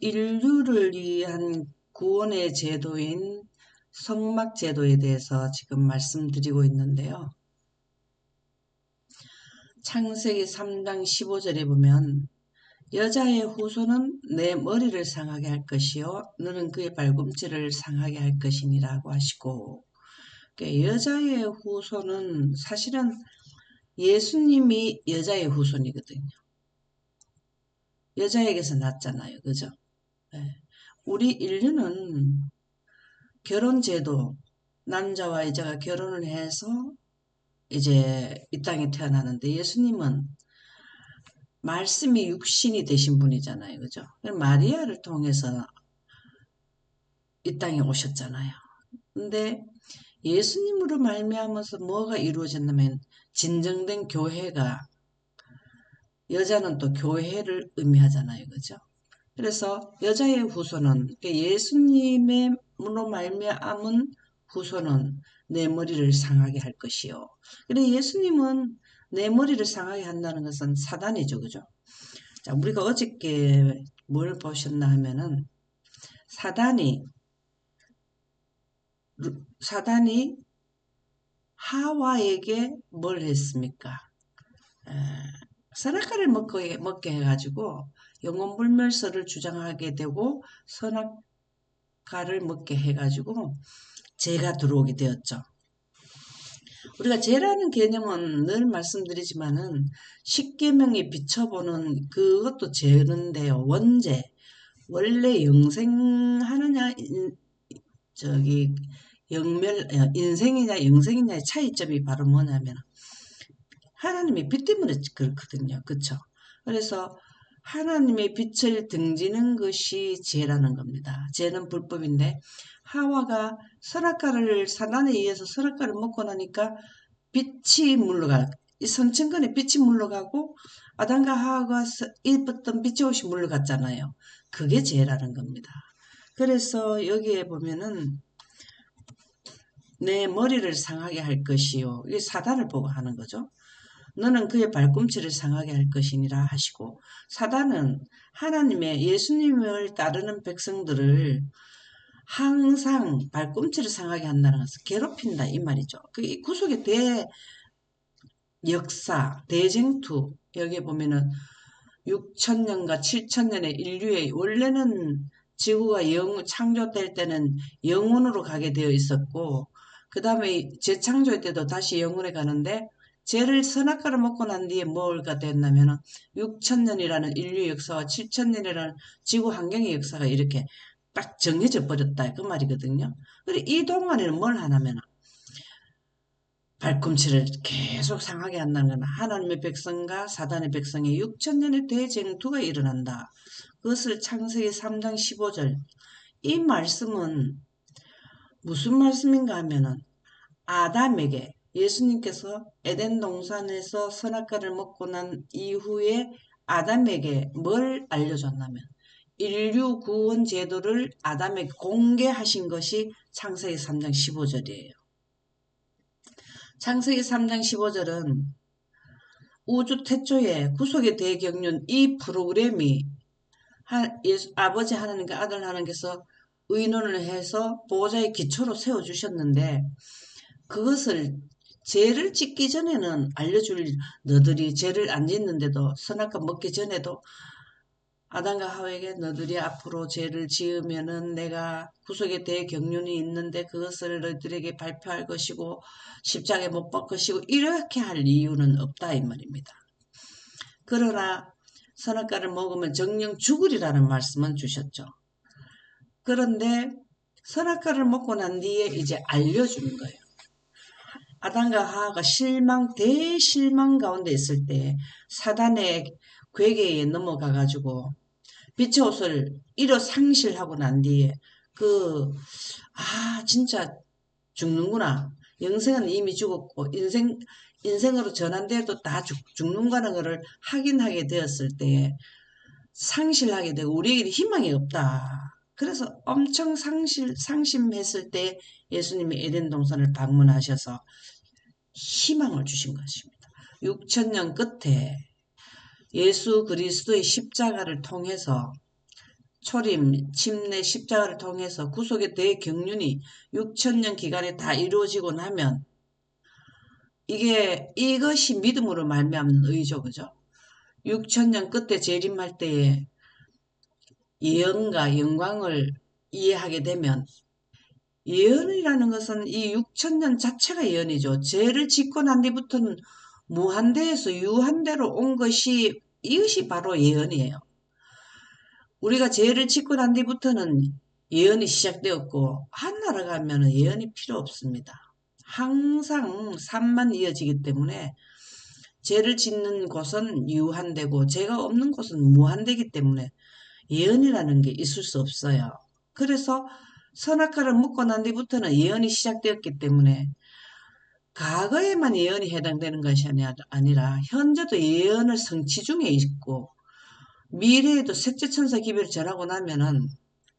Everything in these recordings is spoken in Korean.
인류를 위한 구원의 제도인 성막제도에 대해서 지금 말씀드리고 있는데요. 창세기 3장 15절에 보면 여자의 후손은 내 머리를 상하게 할 것이요 너는 그의 발꿈치를 상하게 할 것이니라고 하시고, 여자의 후손은 사실은 예수님이 여자의 후손이거든요. 여자에게서 났잖아요. 그죠? 네. 우리 인류는 결혼제도, 남자와 여자가 결혼을 해서 이제 이 땅에 태어나는데, 예수님은 말씀이 육신이 되신 분이잖아요. 그죠? 마리아를 통해서 이 땅에 오셨잖아요. 근데 예수님으로 말미암아서 뭐가 이루어졌냐면, 진정된 교회가, 여자는 또 교회를 의미하잖아요. 그죠? 그래서 여자의 후손은, 예수님으로 말미암은 후손은 내 머리를 상하게 할 것이요. 그래, 예수님은 내 머리를 상하게 한다는 것은 사단이죠. 그죠? 자, 우리가 어저께 뭘 보셨나 하면은, 사단이 하와에게 뭘 했습니까? 선악과를 먹게 해가지고 영혼불멸설을 주장하게 되고, 선악과를 먹게 해가지고 죄가 들어오게 되었죠. 우리가 죄라는 개념은 늘 말씀드리지만은 십계명에 비춰보는 그것도 죄는데요. 원죄, 원래 영생하느냐, 인생이냐 영생이냐의 차이점이 바로 뭐냐면, 하나님의 빛 때문에 그렇거든요. 그쵸? 그래서 하나님의 빛을 등지는 것이 죄라는 겁니다. 죄는 불법인데, 하와가 사단에 의해서 선악과를 먹고 나니까 빛이 물러가, 이 선천근에 빛이 물러가고, 아담과 하와가 입었던 빛의 옷이 물러갔잖아요. 그게 죄라는 겁니다. 그래서 여기에 보면은 내 머리를 상하게 할 것이요, 이게 사단을 보고 하는 거죠. 너는 그의 발꿈치를 상하게 할 것이니라 하시고, 사단은 하나님의, 예수님을 따르는 백성들을 항상 발꿈치를 상하게 한다는 것은 괴롭힌다 이 말이죠. 그 구속의 대역사, 대쟁투, 여기에 보면은 6천년과 7천년의 인류의, 원래는 지구가 창조될 때는 영혼으로 가게 되어 있었고, 그 다음에 재창조할 때도 다시 영혼에 가는데, 죄를 선악과를 먹고 난 뒤에 뭐가 됐냐면 6천년이라는 인류 역사와 7천년이라는 지구 환경의 역사가 이렇게 딱 정해져 버렸다 그 말이거든요. 그리고 이 동안에는 뭘 하냐면 발꿈치를 계속 상하게 한다는 건, 하나님의 백성과 사단의 백성의 6천년의 대쟁투가 일어난다. 그것을 창세기 3장 15절, 이 말씀은 무슨 말씀인가 하면은, 아담에게, 예수님께서 에덴 동산에서 선악과를 먹고 난 이후에 아담에게 뭘 알려줬냐면, 인류 구원 제도를 아담에게 공개하신 것이 창세기 3장 15절이에요. 창세기 3장 15절은 우주 태초에 구속의 대경륜, 이 프로그램이 아버지 하나님과 아들 하나님께서 의논을 해서 보호자의 기초로 세워주셨는데, 그것을 죄를 짓기 전에는 너들이 죄를 안 짓는데도, 선악과 먹기 전에도 아담과 하와에게 너들이 앞으로 죄를 지으면은 내가 구속의 대경륜이 있는데 그것을 너희들에게 발표할 것이고 십자가에 못 박을 것이고, 이렇게 할 이유는 없다 이 말입니다. 그러나 선악과를 먹으면 정령 죽으리라는 말씀은 주셨죠. 그런데 선악과를 먹고 난 뒤에 이제 알려주는 거예요. 아담과 하와가 대실망 가운데 있을 때 사단의 괴계에 넘어가가지고 빛의 옷을 잃어 상실하고 난 뒤에 진짜 죽는구나. 영생은 이미 죽었고 인생으로 전환되어도 다 죽는다는 것을 확인하게 되었을 때 상실하게 되고 우리에게 희망이 없다. 그래서 엄청 상심했을 때 예수님이 에덴 동산을 방문하셔서 희망을 주신 것입니다. 6천년 끝에 예수 그리스도의 십자가를 통해서 초림, 침례, 십자가를 통해서 구속의 대경륜이 6천년 기간에 다 이루어지고 나면 이것이 믿음으로 말미암는 의죠. 그죠? 6천년 끝에 재림할 때에 예언과 영광을 이해하게 되면 예언이라는 것은 이 6천년 자체가 예언이죠. 죄를 짓고 난 뒤부터는 무한대에서 유한대로 온 것이 이것이 바로 예언이에요. 우리가 죄를 짓고 난 뒤부터는 예언이 시작되었고 하늘나라 가면 예언이 필요 없습니다. 항상 삶만 이어지기 때문에 죄를 짓는 곳은 유한되고 죄가 없는 곳은 무한되기 때문에 예언이라는 게 있을 수 없어요. 그래서 선악과를 먹고 난 뒤부터는 예언이 시작되었기 때문에 과거에만 예언이 해당되는 것이 아니라 현재도 예언을 성취 중에 있고 미래에도 셋째 천사 기별을 전하고 나면은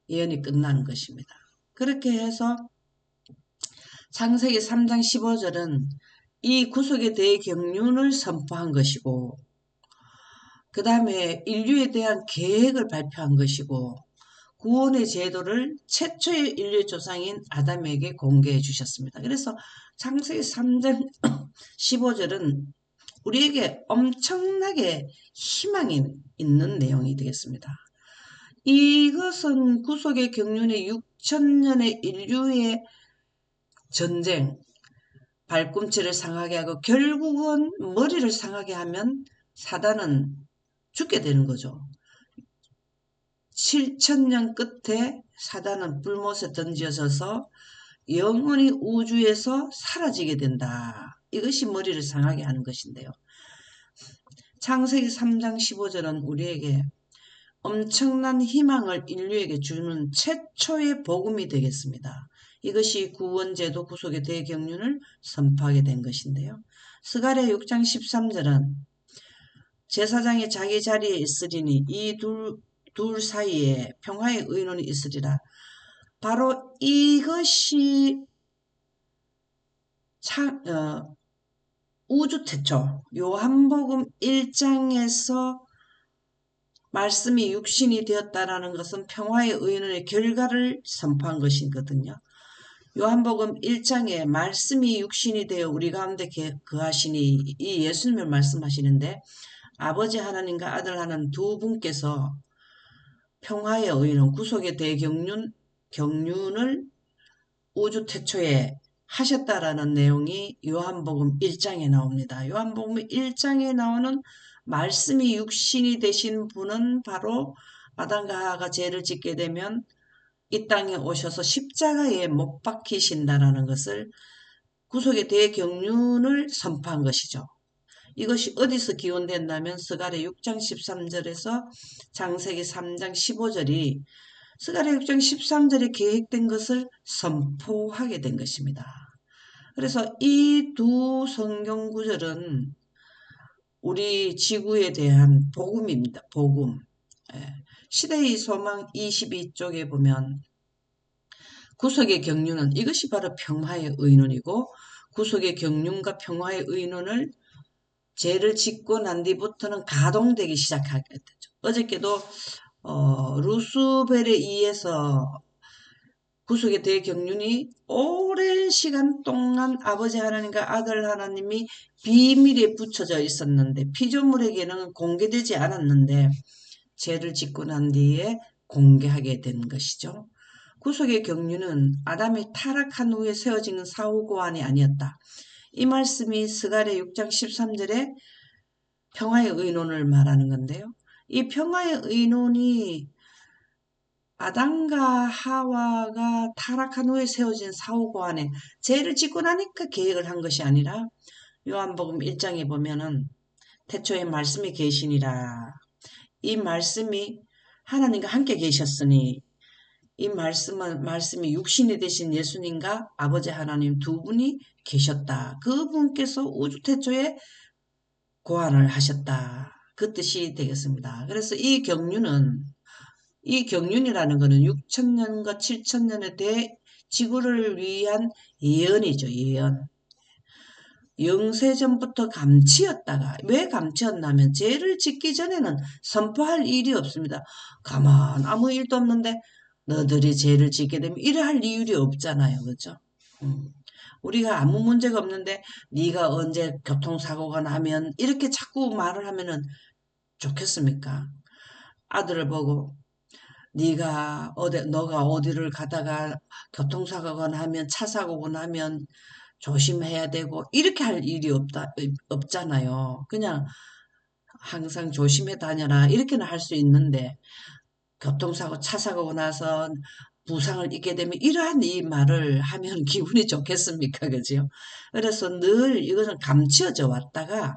예언이 끝나는 것입니다. 그렇게 해서 창세기 3장 15절은 이 구속에 대해 경륜을 선포한 것이고 그 다음에 인류에 대한 계획을 발표한 것이고 구원의 제도를 최초의 인류의 조상인 아담에게 공개해 주셨습니다. 그래서 창세기 3장 15절은 우리에게 엄청나게 희망이 있는 내용이 되겠습니다. 이것은 구속의 경륜의 6천년의 인류의 전쟁, 발꿈치를 상하게 하고 결국은 머리를 상하게 하면 사단은 죽게 되는 거죠. 7천년 끝에 사단은 불못에 던져져서 영원히 우주에서 사라지게 된다. 이것이 머리를 상하게 하는 것인데요. 창세기 3장 15절은 우리에게 엄청난 희망을 인류에게 주는 최초의 복음이 되겠습니다. 이것이 구원제도 구속의 대경륜을 선포하게 된 것인데요. 스가랴 6장 13절은 제사장이 자기 자리에 있으리니 이 둘 사이에 평화의 의논이 있으리라. 바로 이것이 우주 태초 요한복음 1장에서 말씀이 육신이 되었다라는 것은 평화의 의논의 결과를 선포한 것이거든요. 요한복음 1장에 말씀이 육신이 되어 우리 가운데 거하시니 이 예수님을 말씀하시는데 아버지 하나님과 아들 하나님 두 분께서 평화의 의논, 구속의 경륜을 우주 태초에 하셨다라는 내용이 요한복음 1장에 나옵니다. 요한복음 1장에 나오는 말씀이 육신이 되신 분은 바로 아담과 하와가 죄를 짓게 되면 이 땅에 오셔서 십자가에 못 박히신다라는 것을 구속의 대경륜을 선포한 것이죠. 이것이 어디서 기원된다면 스가랴 6장 13절에서 창세기 3장 15절이 스가랴 6장 13절에 계획된 것을 선포하게 된 것입니다. 그래서 이 두 성경 구절은 우리 지구에 대한 복음입니다. 복음. 시대의 소망 22쪽에 보면 구속의 경륜은 이것이 바로 평화의 의논이고 구속의 경륜과 평화의 의논을 죄를 짓고 난 뒤부터는 가동되기 시작하게 되죠. 어저께도 루스벨에 의해서 구속의 대경륜이 오랜 시간 동안 아버지 하나님과 아들 하나님이 비밀에 붙여져 있었는데 피조물에게는 공개되지 않았는데 죄를 짓고 난 뒤에 공개하게 된 것이죠. 구속의 경륜은 아담이 타락한 후에 세워지는 사후고환이 아니었다. 이 말씀이 스가랴 6장 13절에 평화의 의논을 말하는 건데요. 이 평화의 의논이 아담과 하와가 타락한 후에 세워진 사후고환에 죄를 짓고 나니까 계획을 한 것이 아니라 요한복음 1장에 보면은 태초에 말씀이 계시니라. 이 말씀이 하나님과 함께 계셨으니 이 말씀이 육신이 되신 예수님과 아버지 하나님 두 분이 계셨다. 그분께서 우주 태초에 고안을 하셨다. 그 뜻이 되겠습니다. 그래서 이 경륜이라는 것은 6천년과 7천년에 대해 지구를 위한 예언이죠. 예언. 영세전부터 감치였다가 왜 감치였냐면 죄를 짓기 전에는 선포할 일이 없습니다. 가만 아무 일도 없는데 너들이 죄를 짓게 되면 이래할 이유이 없잖아요. 그죠? 우리가 아무 문제가 없는데 네가 언제 교통사고가 나면 이렇게 자꾸 말을 하면은 좋겠습니까? 아들을 보고 너가 어디를 가다가 교통사고가 나면 차 사고가 나면 조심해야 되고 이렇게 할 일이 없잖아요. 그냥 항상 조심해 다녀라 이렇게는 할 수 있는데 교통사고 차 사고가 나서 부상을 입게 되면 이러한 이 말을 하면 기분이 좋겠습니까? 그죠? 그래서 늘 이것은 감추어져 왔다가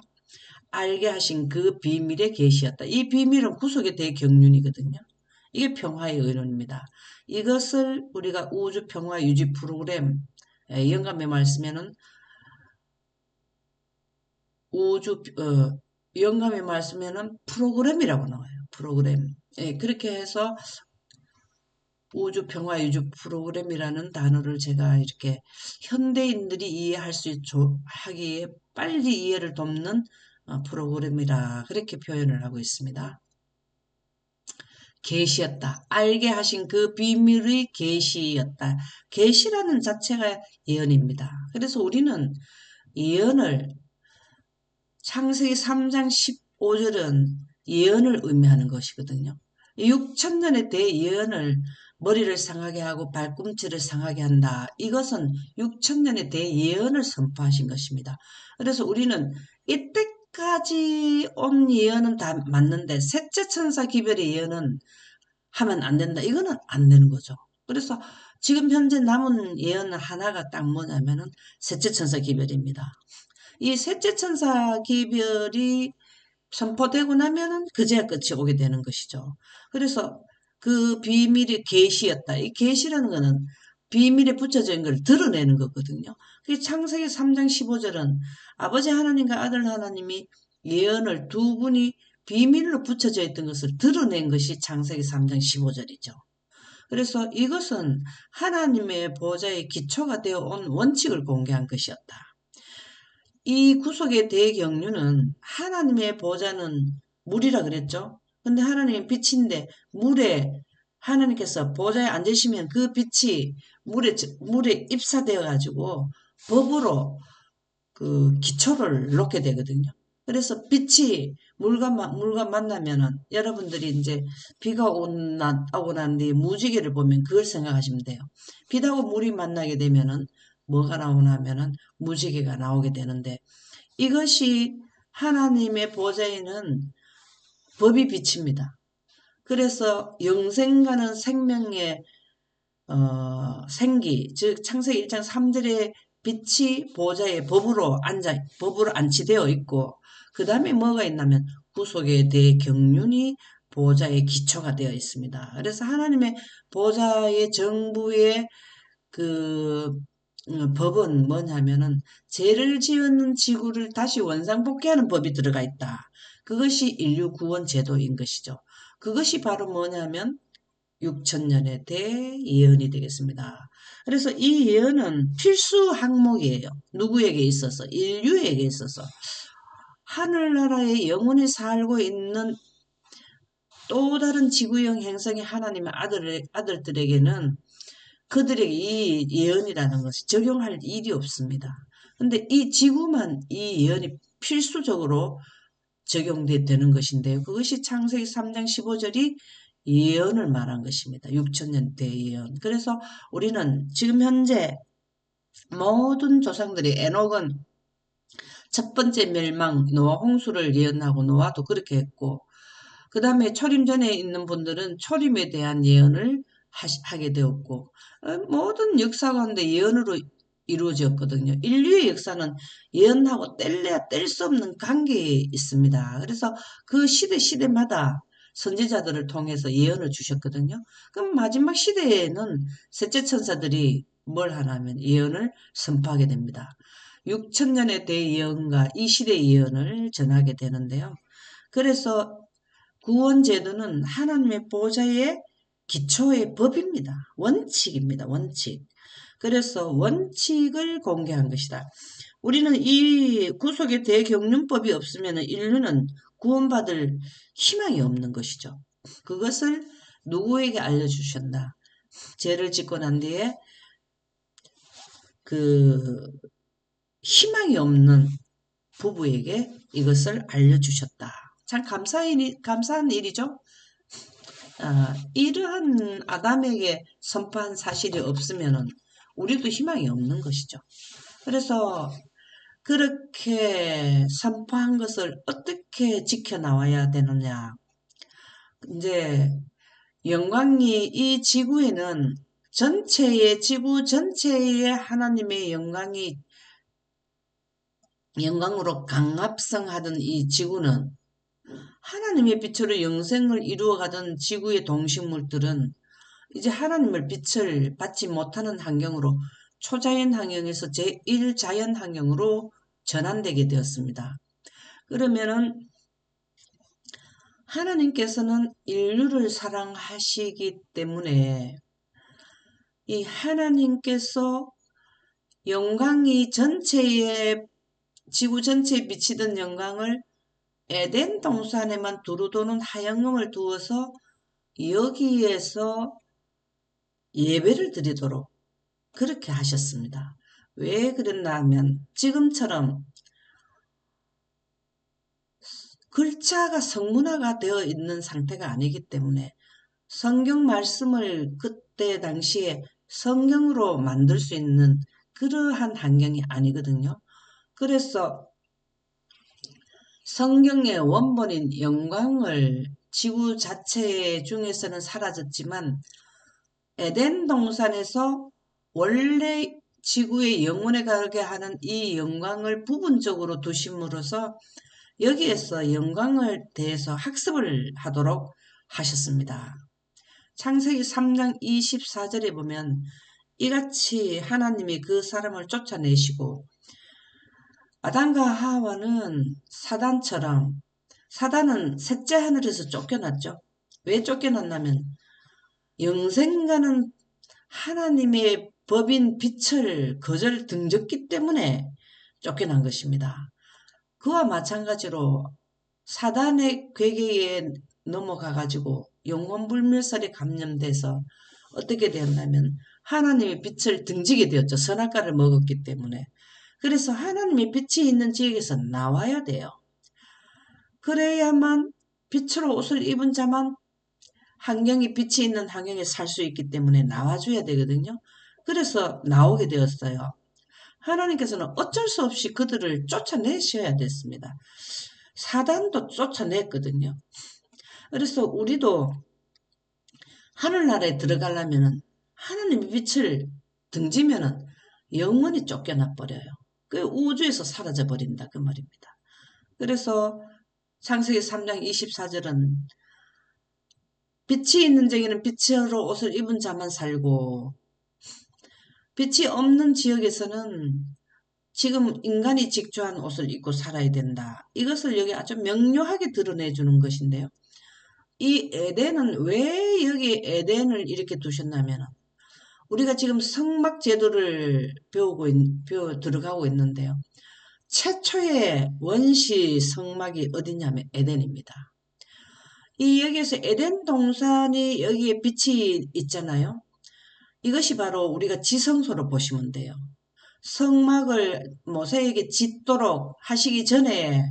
알게 하신 그 비밀의 계시였다. 이 비밀은 구속의 대경륜이거든요. 이게 평화의 의론입니다. 이것을 우리가 우주 평화 유지 프로그램 영감의 말씀에는 영감의 말씀에는 프로그램이라고 나와요. 프로그램. 예, 그렇게 해서 우주 평화 유지 프로그램이라는 단어를 제가 이렇게 현대인들이 이해할 수 하기에 빨리 이해를 돕는 프로그램이라 그렇게 표현을 하고 있습니다. 계시였다. 알게 하신 그 비밀의 계시였다. 계시라는 자체가 예언입니다. 그래서 우리는 예언을 창세기 3장 15절은 예언을 의미하는 것이거든요. 6천년에 대해 예언을 머리를 상하게 하고 발꿈치를 상하게 한다. 이것은 6천년에 대해 예언을 선포하신 것입니다. 그래서 우리는 이때까지 온 예언은 다 맞는데 셋째 천사 기별의 예언은 하면 안 된다. 이거는 안 되는 거죠. 그래서 지금 현재 남은 예언 하나가 딱 뭐냐면은 셋째 천사 기별입니다. 이 셋째 천사 기별이 선포되고 나면은 그제야 끝이 오게 되는 것이죠. 그래서 그 비밀이 계시였다. 이 계시라는 거는 비밀에 붙여져 있는 걸 드러내는 거거든요. 그 창세기 3장 15절은 아버지 하나님과 아들 하나님이 예언을 두 분이 비밀로 붙여져 있던 것을 드러낸 것이 창세기 3장 15절이죠. 그래서 이것은 하나님의 보좌의 기초가 되어 온 원칙을 공개한 것이었다. 이 구속의 대경륜은 하나님의 보좌는 물이라 그랬죠. 근데 하나님은 빛인데 물에 하나님께서 보좌에 앉으시면 그 빛이 물에 입사되어 가지고 법으로 그 기초를 놓게 되거든요. 그래서 빛이 물과 만나면은 여러분들이 이제 비가 오고 난 뒤에 무지개를 보면 그걸 생각하시면 돼요. 빛하고 물이 만나게 되면은 뭐가 나오냐면은 무지개가 나오게 되는데 이것이 하나님의 보좌에는 법이 빛입니다. 그래서 영생과는 생명의 생기, 즉 창세기 1장 3절의 빛이 보좌의 법으로 안치되어 있고 그 다음에 뭐가 있냐면 구속에 대해 경륜이 보좌의 기초가 되어 있습니다. 그래서 하나님의 보좌의 정부의 그 법은 뭐냐면은 죄를 지은 지구를 다시 원상복귀하는 법이 들어가 있다. 그것이 인류 구원 제도인 것이죠. 그것이 바로 뭐냐면 6천년에 대해 예언이 되겠습니다. 그래서 이 예언은 필수 항목이에요. 누구에게 있어서? 인류에게 있어서. 하늘나라에 영원히 살고 있는 또 다른 지구형 행성의 하나님의 아들들에게는 그들에게 이 예언이라는 것이 적용할 일이 없습니다. 근데 이 지구만 이 예언이 필수적으로 적용되는 것인데요. 그것이 창세기 3장 15절이 예언을 말한 것입니다. 6천년 대 예언. 그래서 우리는 지금 현재 모든 조상들이 에녹은 첫 번째 멸망 노아 홍수를 예언하고 노아도 그렇게 했고 그 다음에 초림 전에 있는 분들은 초림에 대한 예언을 하게 되었고 모든 역사 가운데 예언으로 이루어졌거든요. 인류의 역사는 예언하고 뗄래야 뗄 수 없는 관계에 있습니다. 그래서 그 시대마다 선지자들을 통해서 예언을 주셨거든요. 그럼 마지막 시대에는 셋째 천사들이 뭘 하냐면 예언을 선포하게 됩니다. 6천년에 대해 예언과 이 시대의 예언을 전하게 되는데요. 그래서 구원 제도는 하나님의 보좌의 기초의 법입니다. 원칙입니다. 원칙. 그래서 원칙을 공개한 것이다. 우리는 이 구속의 대경륜법이 없으면 인류는 구원받을 희망이 없는 것이죠. 그것을 누구에게 알려주셨나? 죄를 짓고 난 뒤에 그 희망이 없는 부부에게 이것을 알려주셨다. 참 감사한 일이죠. 이러한 아담에게 선포한 사실이 없으면 우리도 희망이 없는 것이죠. 그래서 그렇게 선포한 것을 어떻게 지켜나와야 되느냐. 이제 영광이 이 지구에는 지구 전체의 하나님의 영광으로 강합성하던 이 지구는 하나님의 빛으로 영생을 이루어가던 지구의 동식물들은 이제 하나님의 빛을 받지 못하는 환경으로 초자연 환경에서 제1자연 환경으로 전환되게 되었습니다. 그러면은 하나님께서는 인류를 사랑하시기 때문에 이 하나님께서 영광이 지구 전체에 비치던 영광을 에덴 동산에만 두루도는 하얀금을 두어서 여기에서 예배를 드리도록 그렇게 하셨습니다. 왜 그랬나 하면 지금처럼 글자가 성문화가 되어 있는 상태가 아니기 때문에 성경 말씀을 그때 당시에 성경으로 만들 수 있는 그러한 환경이 아니거든요. 그래서 성경의 원본인 영광을 지구 자체 중에서는 사라졌지만 에덴 동산에서 원래 지구의 영혼에 가게 하는 이 영광을 부분적으로 두심으로써 여기에서 영광을 대해서 학습을 하도록 하셨습니다. 창세기 3장 24절에 보면 이같이 하나님이 그 사람을 쫓아내시고 아담과 하와는 사단은 셋째 하늘에서 쫓겨났죠. 왜 쫓겨났냐면 영생가는 하나님의 법인 빛을 거절 등졌기 때문에 쫓겨난 것입니다. 그와 마찬가지로 사단의 괴계에 넘어가가지고 영혼불멸설에 감염돼서 어떻게 되었냐면 하나님의 빛을 등지게 되었죠. 선악과를 먹었기 때문에. 그래서 하나님의 빛이 있는 지역에서 나와야 돼요. 그래야만 빛으로 옷을 입은 자만 환경이 빛이 있는 환경에 살 수 있기 때문에 나와줘야 되거든요. 그래서 나오게 되었어요. 하나님께서는 어쩔 수 없이 그들을 쫓아내셔야 됐습니다. 사단도 쫓아냈거든요. 그래서 우리도 하늘나라에 들어가려면 하나님의 빛을 등지면은 영원히 쫓겨나 버려요. 그 우주에서 사라져 버린다 그 말입니다. 그래서 창세기 3장 24절은 빛이 있는 지역에는 빛으로 옷을 입은 자만 살고 빛이 없는 지역에서는 지금 인간이 직조한 옷을 입고 살아야 된다. 이것을 여기 아주 명료하게 드러내주는 것인데요. 이 에덴은 왜 여기 에덴을 이렇게 두셨냐면 우리가 지금 성막 제도를 들어가고 있는데요. 최초의 원시 성막이 어디냐면 에덴입니다. 여기에서 에덴 동산이 여기에 빛이 있잖아요. 이것이 바로 우리가 지성소로 보시면 돼요. 성막을 모세에게 짓도록 하시기 전에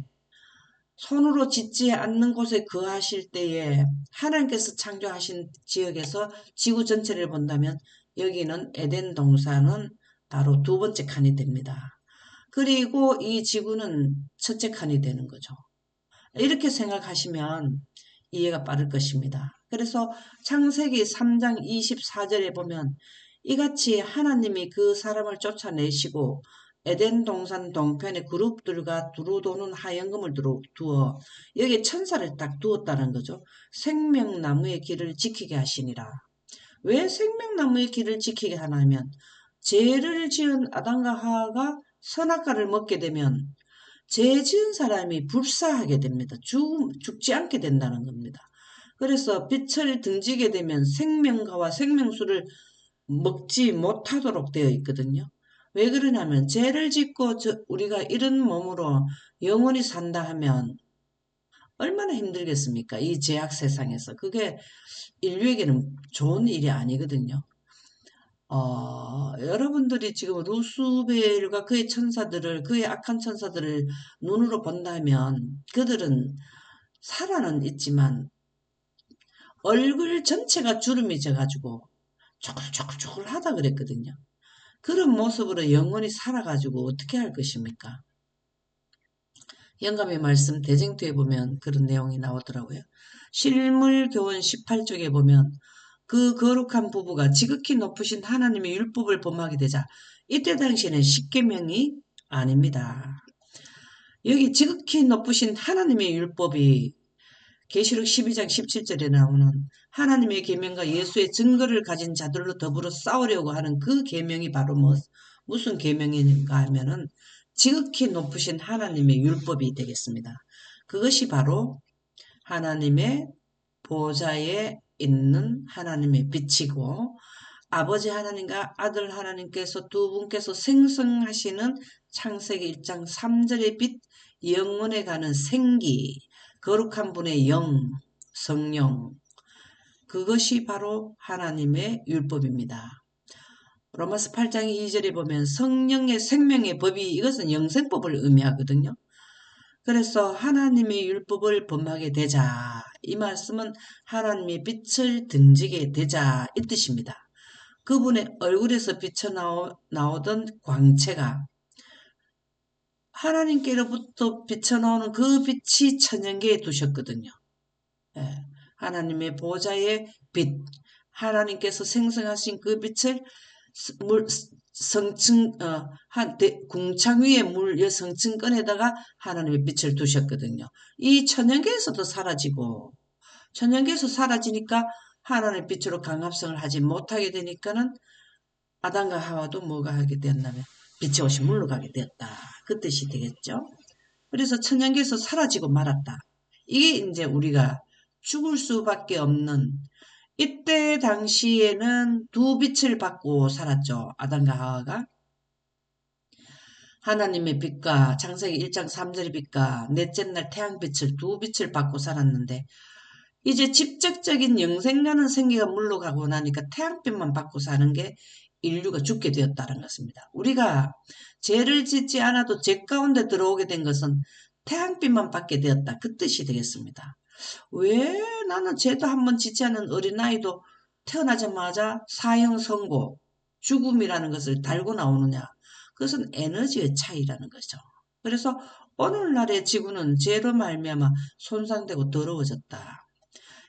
손으로 짓지 않는 곳에 거하실 때에 하나님께서 창조하신 지역에서 지구 전체를 본다면 여기는 에덴 동산은 바로 두 번째 칸이 됩니다. 그리고 이 지구는 첫째 칸이 되는 거죠. 이렇게 생각하시면 이해가 빠를 것입니다. 그래서 창세기 3장 24절에 보면 이같이 하나님이 그 사람을 쫓아내시고 에덴 동산 동편의 그룹들과 두루도는 하얀금을 두어 여기에 천사를 딱 두었다는 거죠. 생명나무의 길을 지키게 하시니라. 왜 생명나무의 길을 지키게 하냐면 죄를 지은 아담과 하와가 선악과를 먹게 되면 죄 지은 사람이 불사하게 됩니다. 죽지 않게 된다는 겁니다. 그래서 빛을 등지게 되면 생명과와 생명수를 먹지 못하도록 되어 있거든요. 왜 그러냐면 죄를 짓고 우리가 이런 몸으로 영원히 산다 하면 얼마나 힘들겠습니까? 이 죄악 세상에서. 그게 인류에게는 좋은 일이 아니거든요. 여러분들이 지금 루스벨과 그의 천사들을, 그의 악한 천사들을 눈으로 본다면 그들은 살아는 있지만 얼굴 전체가 주름이 져가지고 초글초글초글하다 그랬거든요. 그런 모습으로 영원히 살아가지고 어떻게 할 것입니까? 영감의 말씀 대쟁투에 보면 그런 내용이 나오더라고요. 실물교훈 18쪽에 보면 그 거룩한 부부가 지극히 높으신 하나님의 율법을 범하게 되자 이때 당시에는 십계명이 아닙니다. 여기 지극히 높으신 하나님의 율법이 계시록 12장 17절에 나오는 하나님의 계명과 예수의 증거를 가진 자들로 더불어 싸우려고 하는 그 계명이 바로 무슨 계명인가 하면은 지극히 높으신 하나님의 율법이 되겠습니다. 그것이 바로 하나님의 보좌에 있는 하나님의 빛이고 아버지 하나님과 아들 하나님께서 두 분께서 생성하시는 창세기 1장 3절의 빛, 영원에 가는 생기, 거룩한 분의 영, 성령, 그것이 바로 하나님의 율법입니다. 로마서 8장 2절에 보면 성령의 생명의 법이 이것은 영생법을 의미하거든요. 그래서 하나님의 율법을 범하게 되자, 이 말씀은 하나님의 빛을 등지게 되자 이 뜻입니다. 그분의 얼굴에서 비쳐나오던 광채가 하나님께로부터 비쳐나오는 그 빛이 천연계에 두셨거든요. 예, 하나님의 보좌의 빛, 하나님께서 생성하신 그 빛을 궁창 위에 성층권에다가 하나님의 빛을 두셨거든요. 이 천연계에서도 사라지고, 천연계에서 사라지니까 하나님의 빛으로 강합성을 하지 못하게 되니까는 아담과 하와도 뭐가 하게 되었냐면 빛이 오신 물로 가게 되었다. 그 뜻이 되겠죠. 그래서 천연계에서 사라지고 말았다. 이게 이제 우리가 죽을 수밖에 없는 이때 당시에는 두 빛을 받고 살았죠. 아담과 하와가. 하나님의 빛과 창세기 1장 3절의 빛과 넷째 날 태양빛을 두 빛을 받고 살았는데 이제 직접적인 영생가는 생기가 물러가고 나니까 태양빛만 받고 사는 게 인류가 죽게 되었다는 것입니다. 우리가 죄를 짓지 않아도 죄 가운데 들어오게 된 것은 태양빛만 받게 되었다. 그 뜻이 되겠습니다. 왜 나는 죄도 한번 짓지 않은 어린아이도 태어나자마자 사형 선고, 죽음이라는 것을 달고 나오느냐. 그것은 에너지의 차이라는 거죠. 그래서 오늘날의 지구는 죄로 말미암아 손상되고 더러워졌다.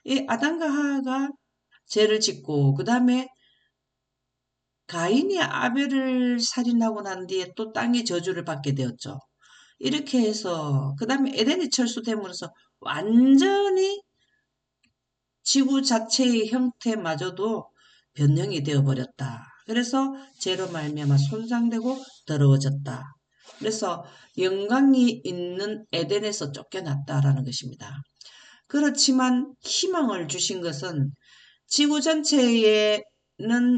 이 아담과 하와가 죄를 짓고 그 다음에 가인이 아벨을 살인하고 난 뒤에 또 땅의 저주를 받게 되었죠. 이렇게 해서 그 다음에 에덴이 철수됨으로써 완전히 지구 자체의 형태마저도 변형이 되어버렸다. 그래서 죄로 말미암아 손상되고 더러워졌다. 그래서 영광이 있는 에덴에서 쫓겨났다라는 것입니다. 그렇지만 희망을 주신 것은 지구 전체에는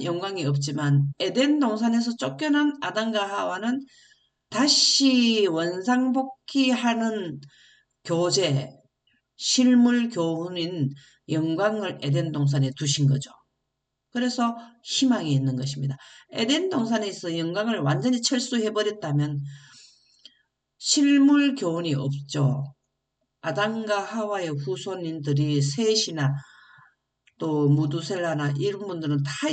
영광이 없지만 에덴 동산에서 쫓겨난 아담과 하와는 다시 원상복귀하는 교제, 실물 교훈인 영광을 에덴 동산에 두신 거죠. 그래서 희망이 있는 것입니다. 에덴 동산에서 영광을 완전히 철수해버렸다면 실물 교훈이 없죠. 아담과 하와의 후손인들이 셋이나 또 무두셀라나 이런 분들은 다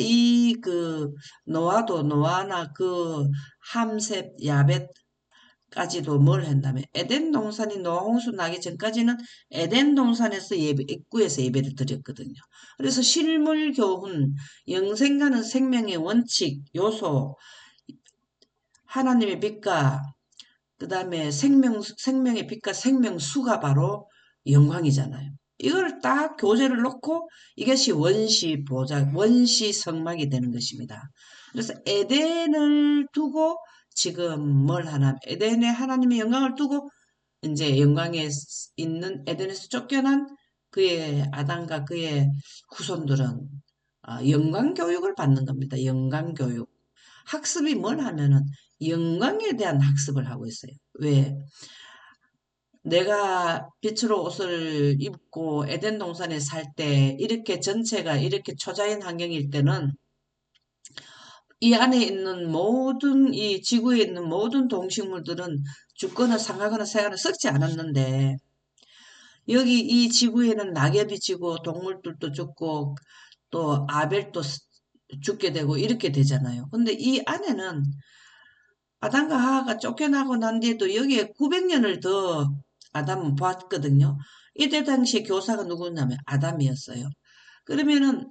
노아나 그 함셋, 야벳까지도 뭘 한다면 에덴 동산이 노아 홍수 나기 전까지는 에덴 동산에서 입구에서 예배를 드렸거든요. 그래서 실물 교훈, 영생가는 생명의 원칙, 요소, 하나님의 빛과 그 다음에 생명의 빛과 생명수가 바로 영광이잖아요. 이걸 딱 교재를 놓고 이것이 원시 보좌, 원시 성막이 되는 것입니다. 그래서 에덴을 두고 지금 뭘 하나, 에덴에 하나님의 영광을 두고 이제 영광에 있는 에덴에서 쫓겨난 그의 아담과 그의 후손들은 영광 교육을 받는 겁니다. 영광 교육. 학습이 뭘 하면은 영광에 대한 학습을 하고 있어요. 왜? 내가 빛으로 옷을 입고 에덴 동산에 살 때 이렇게 전체가 이렇게 초자연 환경일 때는 이 안에 있는 모든 이 지구에 있는 모든 동식물들은 죽거나 상하거나 새거나 썩지 않았는데 여기 이 지구에는 낙엽이 지고 동물들도 죽고 또 아벨도 죽게 되고 이렇게 되잖아요. 근데 이 안에는 아담과 하하가 쫓겨나고 난 뒤에도 여기에 900년을 더 아담은 봤거든요. 이때 당시에 교사가 누구냐면 아담이었어요. 그러면은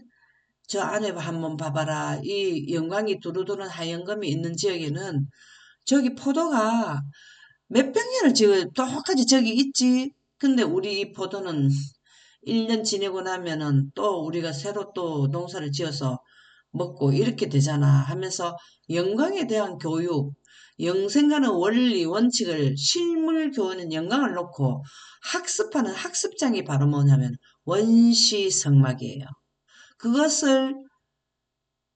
저 안에 한번 봐봐라. 이 영광이 두루두른 하얀검이 있는 지역에는 저기 포도가 몇백 년을 지금 똑같이 저기 있지. 근데 우리 이 포도는 1년 지내고 나면은 또 우리가 새로 또 농사를 지어서 먹고 이렇게 되잖아 하면서 영광에 대한 교육, 영생과는 원리, 원칙을 실물 교훈은 영광을 놓고 학습하는 학습장이 바로 뭐냐면 원시성막이에요. 그것을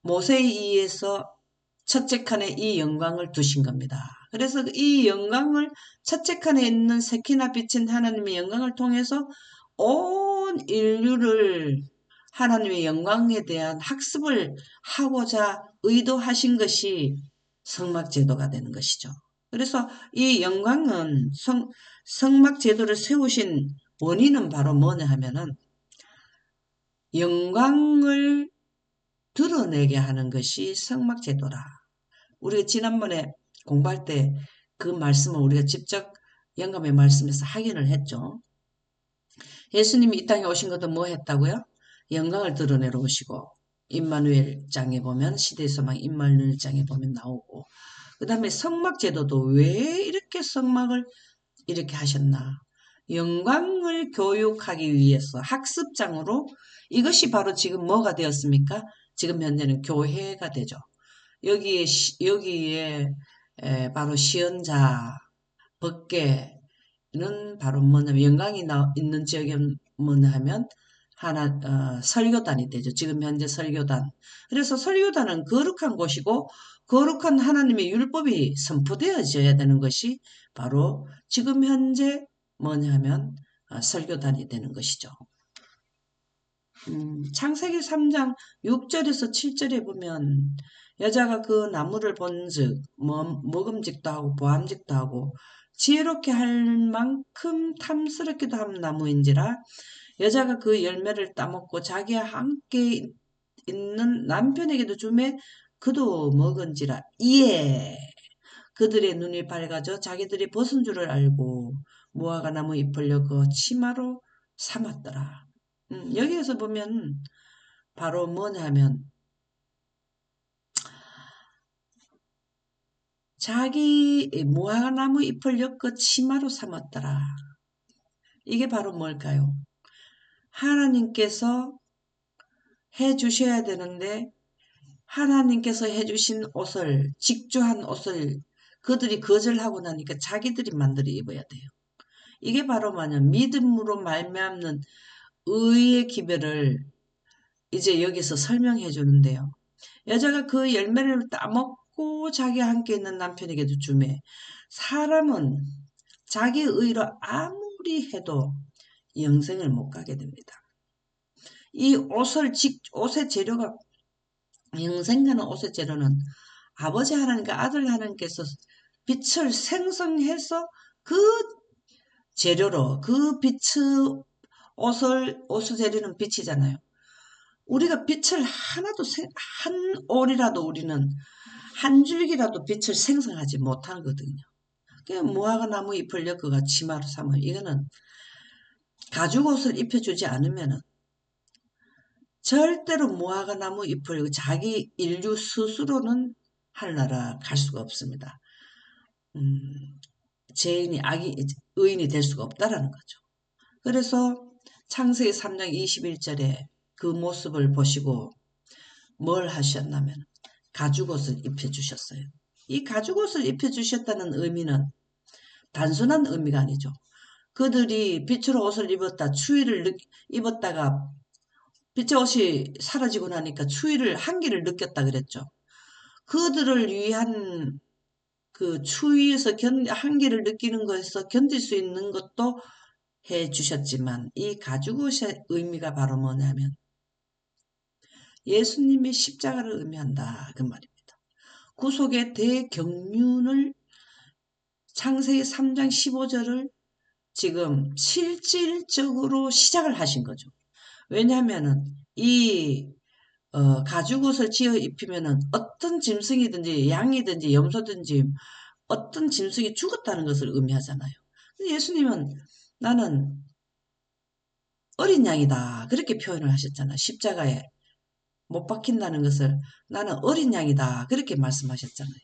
모세에 의해서 첫째 칸에 이 영광을 두신 겁니다. 그래서 이 영광을 첫째 칸에 있는 세키나 비친 하나님의 영광을 통해서 온 인류를 하나님의 영광에 대한 학습을 하고자 의도하신 것이 성막제도가 되는 것이죠. 그래서 이 영광은 성막제도를 세우신 원인은 바로 뭐냐 하면은 영광을 드러내게 하는 것이 성막제도라. 우리가 지난번에 공부할 때 그 말씀을 우리가 직접 영감의 말씀에서 확인을 했죠. 예수님이 이 땅에 오신 것도 뭐 했다고요? 영광을 드러내러 오시고 임마누엘 장에 보면 시대의 소망 임마누엘 장에 보면 나오고 그 다음에 성막제도도 왜 이렇게 성막을 이렇게 하셨나? 영광을 교육하기 위해서 학습장으로 이것이 바로 지금 뭐가 되었습니까? 지금 현재는 교회가 되죠. 여기에 바로 시언자, 법계는 바로 뭐냐면 영광이 있는 지역에 뭐냐 하면 설교단이 되죠. 지금 현재 설교단. 그래서 설교단은 거룩한 곳이고 거룩한 하나님의 율법이 선포되어져야 되는 것이 바로 지금 현재 뭐냐 하면 설교단이 되는 것이죠. 창세기 3장 6절에서 7절에 보면 여자가 그 나무를 본즉 먹음직도 하고 보암직도 하고 지혜롭게 할 만큼 탐스럽기도 한 나무인지라 여자가 그 열매를 따먹고 자기와 함께 있는 남편에게도 주매 그도 먹은지라 이에 그들의 눈이 밝아져 자기들이 벗은 줄을 알고 무화과 나무 잎을 엮어 치마로 삼았더라. 여기에서 보면 바로 뭐냐면 자기 무화과나무 잎을 엮어 치마로 삼았더라. 이게 바로 뭘까요? 하나님께서 해주셔야 되는데 하나님께서 해주신 옷을 직조한 옷을 그들이 거절하고 나니까 자기들이 만들어 입어야 돼요. 이게 바로 뭐냐 믿음으로 말미암는 의의 기별을 이제 여기서 설명해 주는데요. 여자가 그 열매를 따먹고 자기와 함께 있는 남편에게도 주매 사람은 자기 의로 아무리 해도 영생을 못 가게 됩니다. 이 옷의 재료가 영생가는 옷의 재료는 아버지 하나님과 아들 하나님께서 빛을 생성해서 그 재료로 그 빛의 옷의 재료는 빛이잖아요. 우리가 빛을 한 올이라도 우리는 한 줄기라도 빛을 생성하지 못하거든요. 무화과 나무 잎을 엮어가 치마로 삼아 이거는 가죽옷을 입혀주지 않으면 절대로 무화과 나무 잎을 자기 인류 스스로는 하늘나라 갈 수가 없습니다. 의인이 될 수가 없다라는 거죠. 그래서 창세기 3장 21절에 그 모습을 보시고 뭘 하셨냐면 가죽옷을 입혀주셨어요. 이 가죽옷을 입혀주셨다는 의미는 단순한 의미가 아니죠. 그들이 빛으로 옷을 입었다가 빛의 옷이 사라지고 나니까 한기를 느꼈다 그랬죠. 그들을 위한 그 추위에서 한기를 느끼는 것에서 견딜 수 있는 것도 해 주셨지만 이 가죽옷의 의미가 바로 뭐냐면 예수님의 십자가를 의미한다 그 말입니다. 구속의 대경륜을 창세기 3장 15절을 지금 실질적으로 시작을 하신 거죠. 왜냐하면은 이 가죽옷을 지어 입히면은 어떤 짐승이든지 양이든지 염소든지 어떤 짐승이 죽었다는 것을 의미하잖아요. 예수님은 나는 어린 양이다 그렇게 표현을 하셨잖아요. 십자가에 못 박힌다는 것을 나는 어린 양이다 그렇게 말씀하셨잖아요.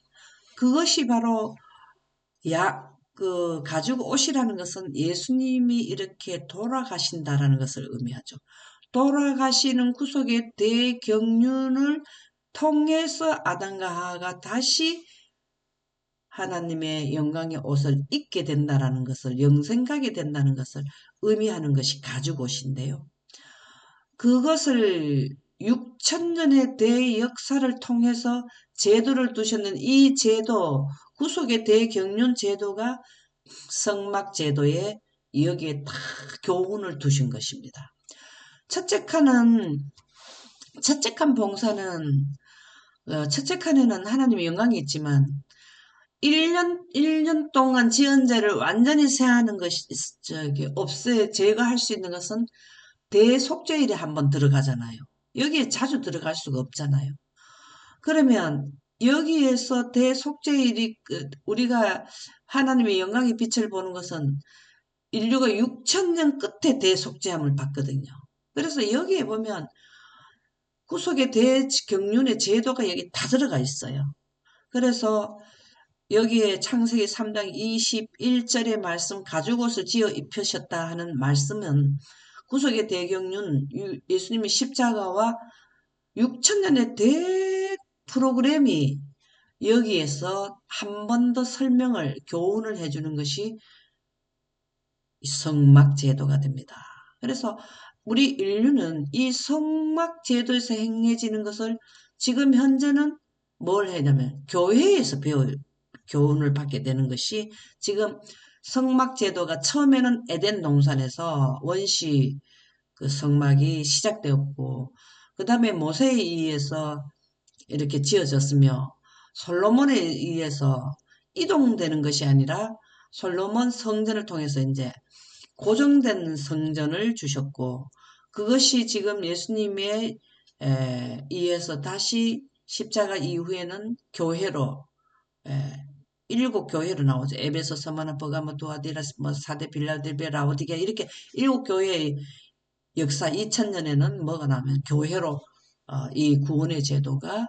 그것이 바로 가죽 옷이라는 것은 예수님이 이렇게 돌아가신다라는 것을 의미하죠. 돌아가시는 구속의 대경륜을 통해서 아담과 하와가 다시 하나님의 영광의 옷을 입게 된다라는 것을 영생하게 된다는 것을 의미하는 것이 가죽 옷인데요. 그것을 6천년의 대역사를 통해서 제도를 두셨는 이 제도, 구속의 대경륜 제도가 성막 제도에 여기에 다 교훈을 두신 것입니다. 첫째 칸 봉사는 첫째 칸에는 하나님의 영광이 있지만 1년 동안 지은 죄를 완전히 세하는 것이 제거할 수 있는 것은 대속죄일에 한번 들어가잖아요. 여기에 자주 들어갈 수가 없잖아요. 그러면 여기에서 대속죄일이 우리가 하나님의 영광의 빛을 보는 것은 인류가 6천년 끝에 대속죄함을 받거든요. 그래서 여기에 보면 구속의 대경륜의 제도가 여기 다 들어가 있어요. 그래서 여기에 창세기 3장 21절의 말씀 가죽옷을 지어 입으셨다 하는 말씀은 구속의 대경륜 예수님의 십자가와 6천년의 대 프로그램이 여기에서 한 번 더 설명을 교훈을 해주는 것이 성막 제도가 됩니다. 그래서 우리 인류는 이 성막 제도에서 행해지는 것을 지금 현재는 뭘 해냐면 교회에서 교훈을 받게 되는 것이 지금 성막 제도가 처음에는 에덴 동산에서 원시 그 성막이 시작되었고 그 다음에 모세에 의해서 이렇게 지어졌으며 솔로몬에 의해서 이동되는 것이 아니라 솔로몬 성전을 통해서 이제 고정된 성전을 주셨고 그것이 지금 예수님의 의해서 다시 십자가 이후에는 교회로 일곱 교회로 나오죠. 에베소, 서머나, 버가모, 두아디라, 사대, 빌라델비아, 라오디게아 이렇게 일곱 교회의 역사 2000년에는 뭐가 나면 교회로 이 구원의 제도가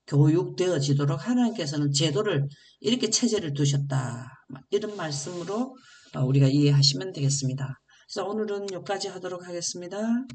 교육되어지도록 하나님께서는 제도를 이렇게 체제를 두셨다. 이런 말씀으로 우리가 이해하시면 되겠습니다. 그래서 오늘은 여기까지 하도록 하겠습니다.